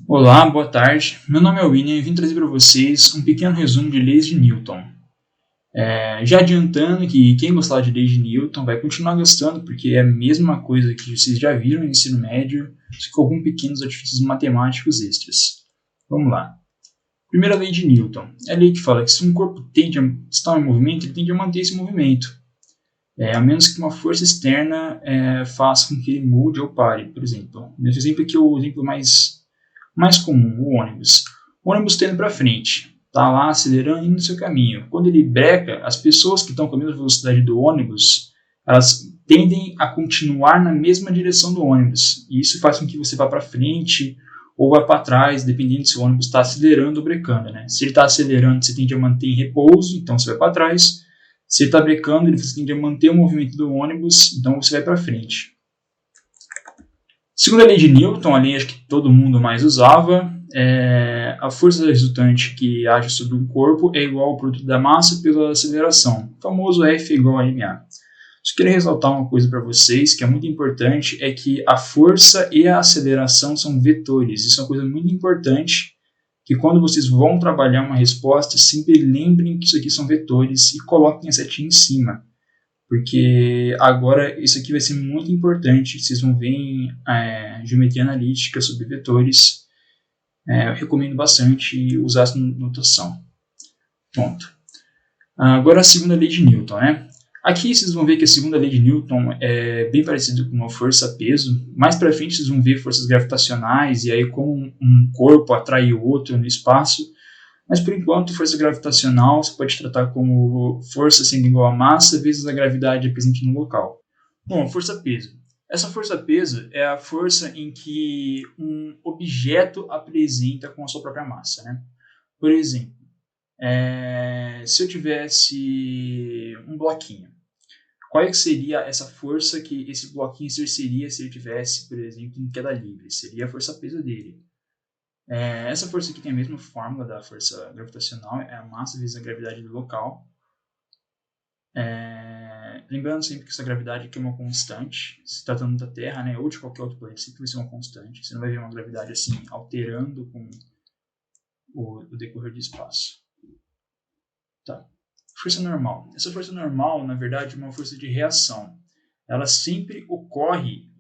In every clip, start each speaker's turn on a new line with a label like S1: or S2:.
S1: Olá, boa tarde. Meu nome é William e vim trazer para vocês um pequeno resumo de leis de Newton. Já adiantando que quem gostar de leis de Newton vai continuar gostando, porque é a mesma coisa que vocês já viram no ensino médio, só que com alguns pequenos artifícios matemáticos extras. Vamos lá. Primeira lei de Newton. É a lei que fala que se um corpo tende a estar em movimento, ele tende a manter esse movimento. A menos que uma força externa faça com que ele mude ou pare, por exemplo. Nesse exemplo aqui é o exemplo mais comum, o ônibus. O ônibus está indo para frente, está lá acelerando e indo no seu caminho. Quando ele breca, as pessoas que estão com a mesma velocidade do ônibus, elas tendem a continuar na mesma direção do ônibus. E isso faz com que você vá para frente ou vá para trás, dependendo se o ônibus está acelerando ou brecando. Né? Se ele está acelerando, você tende a manter em repouso, então você vai para trás. Se ele está brecando, você tende a manter o movimento do ônibus, então você vai para frente. Segundo a lei de Newton, a lei acho que todo mundo mais usava, a força resultante que age sobre um corpo é igual ao produto da massa pela aceleração, o famoso F igual a ma. Só queria ressaltar uma coisa para vocês que é muito importante, é que a força e a aceleração são vetores. Isso é uma coisa muito importante, que quando vocês vão trabalhar uma resposta, sempre lembrem que isso aqui são vetores e coloquem a setinha em cima. Porque agora isso aqui vai ser muito importante. Vocês vão ver em geometria analítica sobre vetores. Eu recomendo bastante usar essa notação. Ponto. Agora a segunda lei de Newton. Né? Aqui vocês vão ver que a segunda lei de Newton é bem parecida com uma força-peso. Mais para frente vocês vão ver forças gravitacionais e aí como um corpo atrai o outro no espaço. Mas, por enquanto, força gravitacional você pode tratar como força sendo igual a massa vezes a gravidade presente no local. Bom, força-peso. Essa força-peso é a força em que um objeto apresenta com a sua própria massa. Né? Por exemplo, se eu tivesse um bloquinho, qual seria essa força que esse bloquinho exerceria se ele tivesse, por exemplo, em queda livre? Seria a força-peso dele. Essa força aqui tem a mesma fórmula da força gravitacional, é a massa vezes a gravidade do local. Lembrando sempre que essa gravidade aqui é uma constante, se tratando da Terra, né, ou de qualquer outro planeta, sempre vai ser uma constante. Você não vai ver uma gravidade assim alterando com o decorrer do espaço. Tá. Força normal. Essa força normal, na verdade, é uma força de reação. Ela sempre ocorre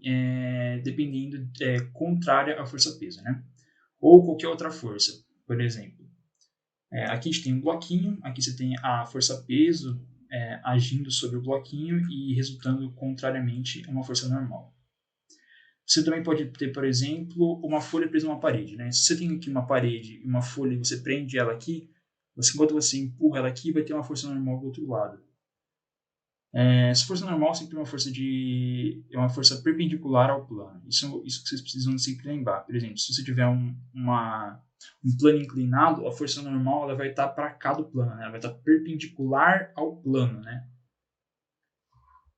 S1: dependendo contrária à força-peso, né? Ou qualquer outra força. Por exemplo, aqui a gente tem um bloquinho, aqui você tem a força-peso agindo sobre o bloquinho e resultando contrariamente a uma força normal. Você também pode ter, por exemplo, uma folha presa numa parede. Né? Se você tem aqui uma parede e uma folha e você prende ela aqui, enquanto você empurra ela aqui, vai ter uma força normal do outro lado. Essa força normal sempre é uma força perpendicular ao plano. Isso que vocês precisam sempre lembrar. Por exemplo, se você tiver um plano inclinado, a força normal ela vai estar para cá do plano, né? Ela vai estar perpendicular ao plano. Né?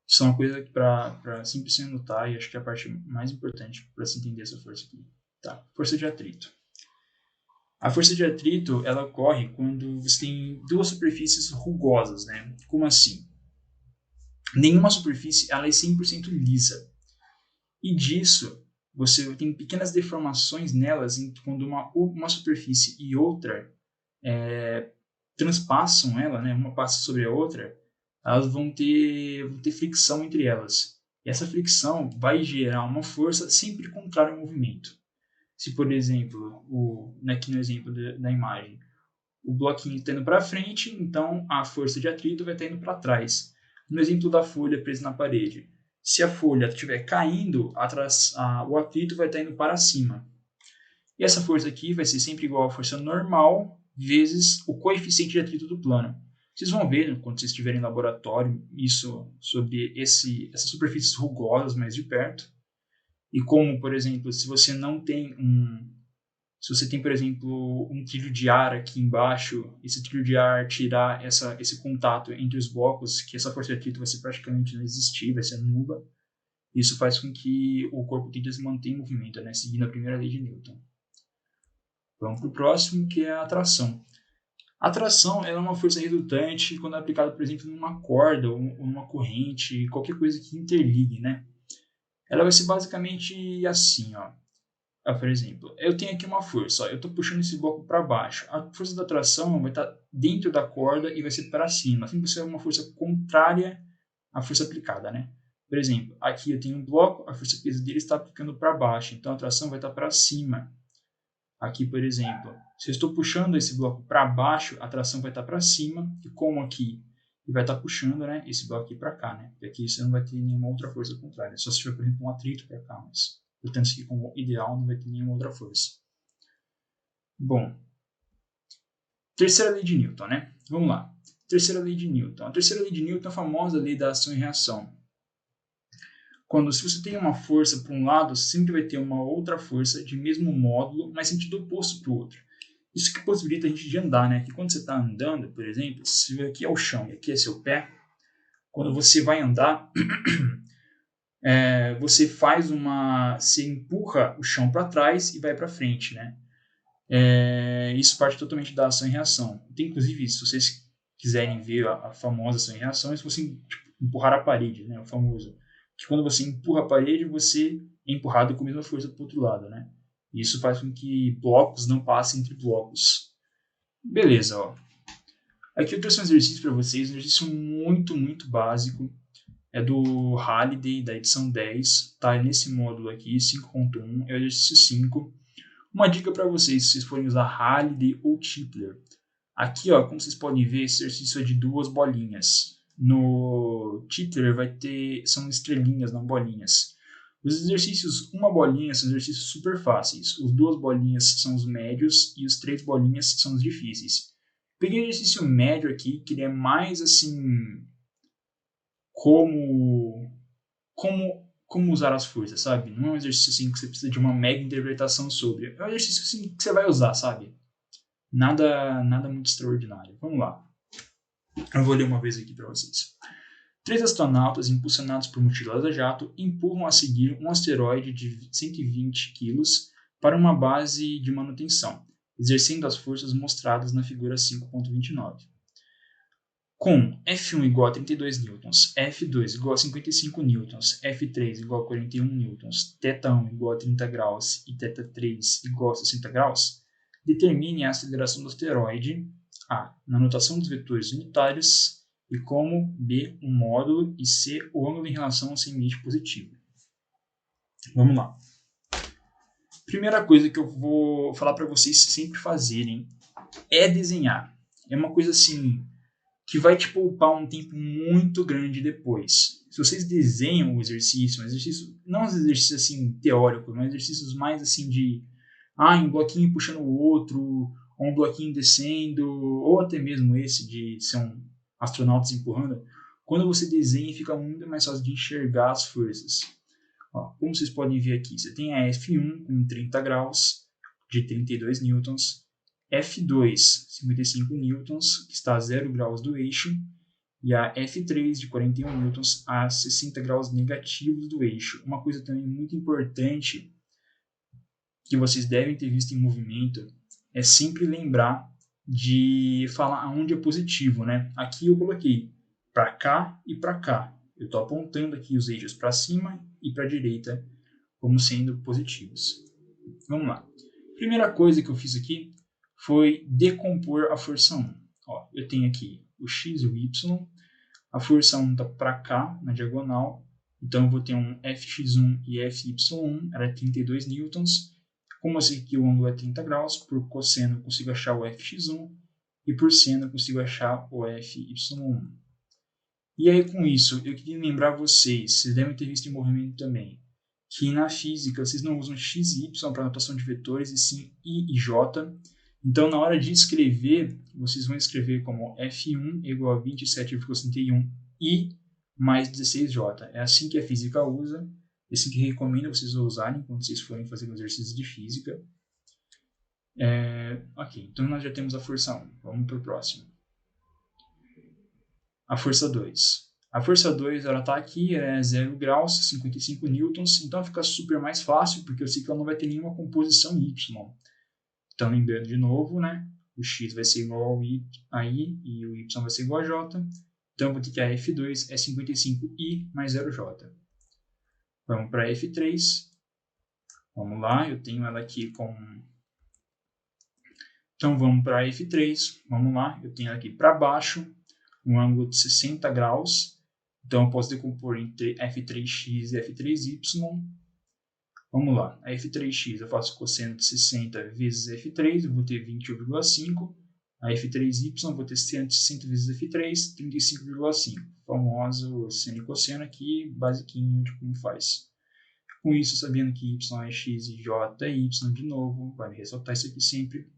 S1: Isso é uma coisa para sempre se anotar e acho que é a parte mais importante para se entender essa força aqui. Tá. Força de atrito. A força de atrito ela ocorre quando você tem duas superfícies rugosas. Né? Como assim? Nenhuma superfície ela é 100% lisa. E disso, você tem pequenas deformações nelas quando uma superfície e outra transpassam ela, né? Uma passa sobre a outra, elas vão ter fricção entre elas. E essa fricção vai gerar uma força sempre contrária ao movimento. Se, por exemplo, aqui no exemplo da imagem, o bloquinho está indo para frente, então a força de atrito vai estar indo para trás. No exemplo da folha presa na parede, se a folha estiver caindo, o atrito vai estar indo para cima. E essa força aqui vai ser sempre igual à força normal vezes o coeficiente de atrito do plano. Vocês vão ver, quando vocês estiverem em laboratório, isso sobre essas superfícies rugosas mais de perto. E como, por exemplo, se você tem, por exemplo, um trilho de ar aqui embaixo, esse trilho de ar tirar esse contato entre os blocos, que essa força de atrito vai ser praticamente não existir, vai ser nula. Isso faz com que o corpo tente se manter em movimento, né, seguindo a primeira lei de Newton. Vamos para o próximo, que é a atração. A atração é uma força resultante quando é aplicada, por exemplo, numa corda ou numa corrente, qualquer coisa que interligue. Né? Ela vai ser basicamente assim, ó. por exemplo, eu tenho aqui uma força, ó, eu estou puxando esse bloco para baixo. A força da tração vai estar dentro da corda e vai ser para cima. Assim você é uma força contrária à força aplicada, né? Por exemplo, aqui eu tenho um bloco, a força peso dele está aplicando para baixo, então a tração vai estar para cima. Aqui, por exemplo, se eu estou puxando esse bloco para baixo, a tração vai estar para cima, e como aqui ele vai estar puxando, né, esse bloco aqui para cá, né? Porque aqui você não vai ter nenhuma outra força contrária, só se tiver, por exemplo, um atrito para cá, mas portanto, isso aqui como ideal não vai ter nenhuma outra força. Bom, terceira lei de Newton, né? Vamos lá. Terceira lei de Newton. A terceira lei de Newton é a famosa lei da ação e reação. Se você tem uma força para um lado, sempre vai ter uma outra força de mesmo módulo, mas sentido oposto para o outro. Isso que possibilita a gente de andar, né? Que quando você está andando, por exemplo, se você aqui é o chão e aqui é seu pé, quando você vai andar, você você empurra o chão para trás e vai para frente, né? Isso parte totalmente da ação e reação. Tem, inclusive, se vocês quiserem ver a famosa ação e reação, é se você empurrar a parede, né? O famoso. Que quando você empurra a parede, você é empurrado com a mesma força para o outro lado, né? Isso faz com que blocos não passem entre blocos. Beleza, ó. Aqui eu trouxe um exercício para vocês, um exercício muito, muito básico. É do Halliday, da edição 10, tá? É nesse módulo aqui, 5.1, é o exercício 5. Uma dica para vocês, se vocês forem usar Halliday ou Tipler. Aqui, ó, como vocês podem ver, esse exercício é de duas bolinhas. No Tipler são estrelinhas, não bolinhas. Os exercícios uma bolinha são exercícios super fáceis. Os duas bolinhas são os médios e os três bolinhas são os difíceis. Peguei o exercício médio aqui, que ele é mais assim como usar as forças, sabe? Não é um exercício assim que você precisa de uma mega interpretação sobre. É um exercício assim que você vai usar, sabe? Nada muito extraordinário. Vamos lá. Eu vou ler uma vez aqui para vocês. 3 astronautas impulsionados por mochilas a jato empurram a seguir um asteroide de 120 kg para uma base de manutenção, exercendo as forças mostradas na figura 5.29. Com F1 igual a 32 newtons, F2 igual a 55 newtons, F3 igual a 41 newtons, θ1 igual a 30 graus e θ3 igual a 60 graus, determine a aceleração do asteroide, A, na notação dos vetores unitários, e como B, o módulo, e C, o ângulo em relação ao seu limite positivo. Vamos lá. Primeira coisa que eu vou falar para vocês sempre fazerem é desenhar. É uma coisa assim que vai te poupar um tempo muito grande depois. Se vocês desenham o exercício, não os exercícios assim teóricos, mas exercícios mais assim de um bloquinho puxando o outro, ou um bloquinho descendo, ou até mesmo esse de ser astronautas empurrando, quando você desenha fica muito mais fácil de enxergar as forças. Ó, como vocês podem ver aqui, você tem a F1 com 30 graus, de 32 newtons, F2, 55 newtons, que está a 0 graus do eixo, e a F3, de 41 newtons, a 60 graus negativos do eixo. Uma coisa também muito importante que vocês devem ter visto em movimento é sempre lembrar de falar aonde é positivo, né? Aqui eu coloquei para cá e para cá. Eu estou apontando aqui os eixos para cima e para a direita como sendo positivos. Vamos lá. Primeira coisa que eu fiz aqui foi decompor a força 1. Ó, eu tenho aqui o x e o y. A força 1 está para cá, na diagonal. Então, eu vou ter um Fx1 e Fy1, era 32 newtons. Como eu sei que o ângulo é 30 graus, por cosseno eu consigo achar o Fx1 e por seno eu consigo achar o Fy1. E aí, com isso, eu queria lembrar vocês devem ter visto em movimento também, que na física vocês não usam x e y para notação de vetores, e sim i e j. Então, na hora de escrever, vocês vão escrever como F1 igual a 27,61 i mais 16j. É assim que a física usa, é assim que recomenda vocês usarem quando vocês forem fazer um exercício de física. Ok, então nós já temos a força 1. Vamos para o próximo. A força 2. A força 2 ela está aqui, é 0 graus, 55 newtons, então fica super mais fácil, porque eu sei que ela não vai ter nenhuma composição y. Então, lembrando de novo, né? O x vai ser igual a i e o y vai ser igual a j. Então, eu vou ter que a F2 é 55i mais 0j. Vamos para F3. Vamos lá, eu tenho ela aqui com... Então vamos para F3, vamos lá, eu tenho aqui para baixo um ângulo de 60 graus, então eu posso decompor entre F3x e F3y. Vamos lá, a F3x eu faço cosseno de 60 vezes F3, eu vou ter 20,5. A F3y eu vou ter 160 vezes F3, 35,5. Famoso seno e cosseno aqui, basiquinho de como faz. Com isso, sabendo que y é x e j é y de novo, vale ressaltar isso aqui sempre.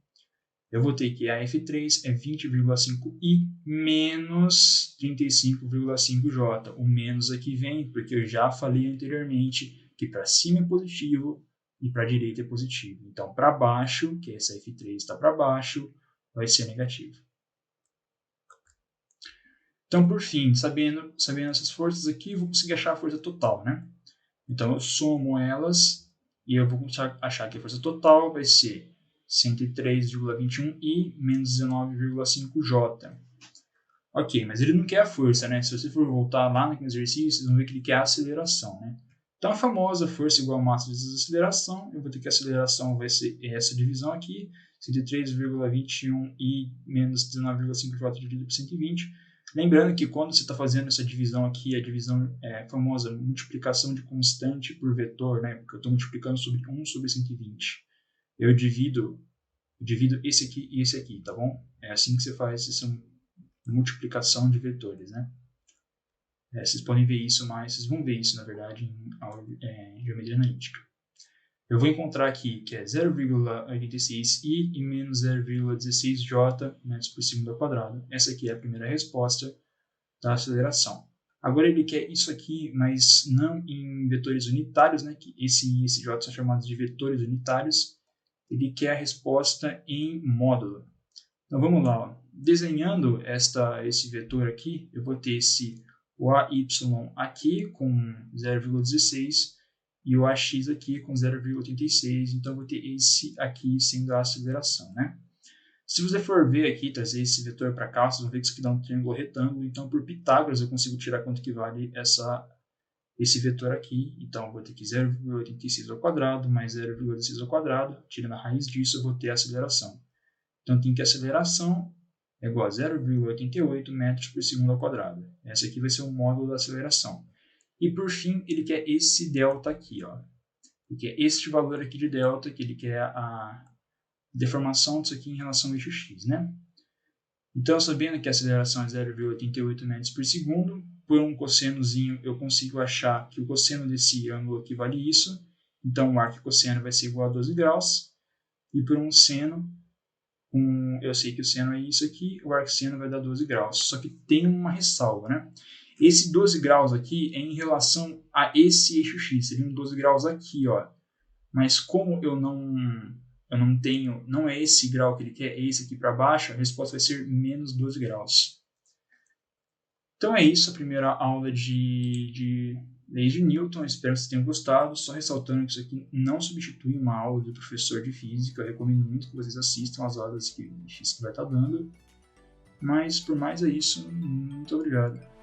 S1: Eu vou ter que a F3 é 20,5i menos 35,5j. O menos aqui vem porque eu já falei anteriormente que para cima é positivo e para a direita é positivo. Então, para baixo, que essa F3 está para baixo, vai ser negativo. Então, por fim, sabendo essas forças aqui, eu vou conseguir achar a força total, né? Então, eu somo elas e eu vou achar que a força total vai ser 103,21i menos 19,5j. Ok, mas ele não quer a força, né? Se você for voltar lá naquele exercício, vocês vão ver que ele quer a aceleração, né? Então, a famosa força igual a massa vezes a aceleração, eu vou ter que a aceleração vai ser essa divisão aqui, 103,21i menos 19,5j dividido por 120. Lembrando que quando você está fazendo essa divisão aqui, a divisão é a famosa multiplicação de constante por vetor, né? Porque eu estou multiplicando sobre 1 sobre 120. Eu divido esse aqui e esse aqui, tá bom? É assim que você faz essa multiplicação de vetores, né? Vocês podem ver isso mais, vocês vão ver isso, na verdade, em geometria analítica. Eu vou encontrar aqui que é 0,86i e menos 0,16j metros por segundo ao quadrado. Essa aqui é a primeira resposta da aceleração. Agora ele quer isso aqui, mas não em vetores unitários, né? Que esse i e esse j são chamados de vetores unitários. Ele quer a resposta em módulo. Então vamos lá, ó. Desenhando esse vetor aqui, eu vou ter o AY aqui com 0,16 e o AX aqui com 0,86, então eu vou ter esse aqui sendo a aceleração, né? Se você for ver aqui, trazer esse vetor para cá, vocês vão ver que isso aqui dá um triângulo retângulo, então por Pitágoras eu consigo tirar quanto que vale esse vetor aqui, então eu vou ter que 0,86 ao quadrado mais 0,16 ao quadrado, tirando a raiz disso eu vou ter a aceleração. Então tem que a aceleração é igual a 0,88 metros por segundo ao quadrado. Essa aqui vai ser o módulo da aceleração. E por fim, ele quer esse delta aqui, ó. Ele quer este valor aqui de delta, que ele quer a deformação disso aqui em relação ao eixo x, né? Então, sabendo que a aceleração é 0,88 metros por segundo, por um cossenozinho eu consigo achar que o cosseno desse ângulo aqui vale isso. Então, o arco cosseno vai ser igual a 12 graus. E por um seno, eu sei que o seno é isso aqui, o arco seno vai dar 12 graus. Só que tem uma ressalva, né? Esse 12 graus aqui é em relação a esse eixo x, seriam 12 graus aqui, ó. Mas como eu não tenho, não é esse grau que ele quer, é esse aqui para baixo, a resposta vai ser menos 12 graus. Então é isso, a primeira aula de leis de Newton. Espero que vocês tenham gostado. Só ressaltando que isso aqui não substitui uma aula do professor de física. Eu recomendo muito que vocês assistam as aulas que vai estar dando. Mas por mais é isso, muito obrigado.